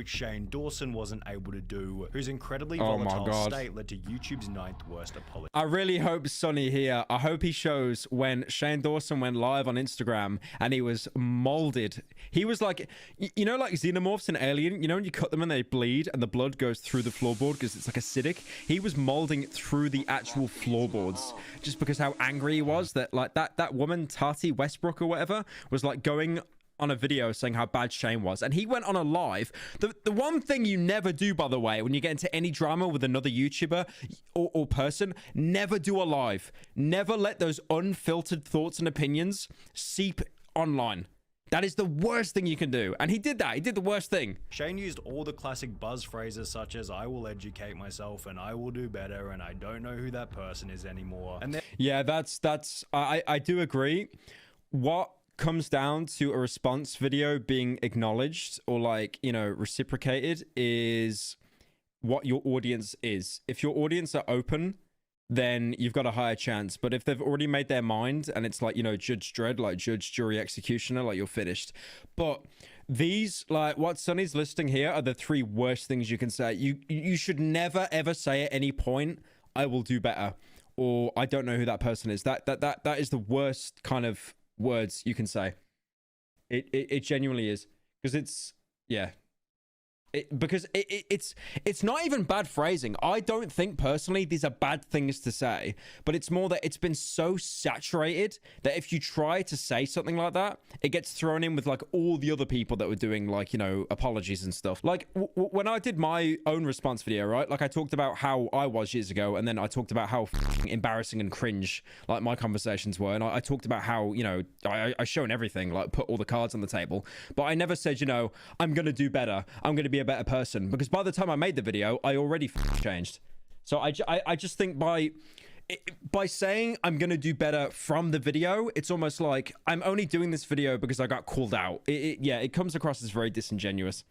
which Shane Dawson wasn't able to do, whose incredibly volatile state led to YouTube's 9th worst apology. I really hope Sonny here, I hope he shows when Shane Dawson went live on Instagram and he was molded. He was like, you know, like xenomorphs in Alien, you know, when you cut them and they bleed and the blood goes through the floorboard because it's like acidic. He was molding it through the actual floorboards just because how angry he was that like that woman, Tati Westbrook or whatever, was like going on a video saying how bad Shane was, and he went on a live. The one thing you never do, by the way, when you get into any drama with another YouTuber or person, never do a live. Never let those unfiltered thoughts and opinions seep online. That is the worst thing you can do, and he did that. He did the worst thing. Shane used all the classic buzz phrases such as "I will educate myself" and "I will do better" and "I don't know who that person is anymore." And yeah, I do agree. What comes down to a response video being acknowledged or like, you know, reciprocated is what your audience is. If your audience are open, then you've got a higher chance. But if they've already made their mind and it's like, you know, Judge Dredd, like judge, jury, executioner, like you're finished. But these, like what Sonny's listing here, are the 3 worst things you can say. You should never ever say at any point, "I will do better," or "I don't know who that person is." That is the worst kind of words you can say. It genuinely is, because it's, yeah, it's not even bad phrasing. I don't think personally these are bad things to say, but it's more that it's been so saturated that if you try to say something like that, it gets thrown in with like all the other people that were doing like, you know, apologies and stuff. Like when I did my own response video, right, like I talked about how I was years ago, and then I talked about how embarrassing and cringe like my conversations were, and I talked about how, you know, I shown everything, like put all the cards on the table, but I never said, you know, I'm gonna do better, I'm gonna be a better person, because by the time I made the video, I already changed. So I just think by saying I'm gonna do better from the video, it's almost like I'm only doing this video because I got called out. Yeah, it comes across as very disingenuous.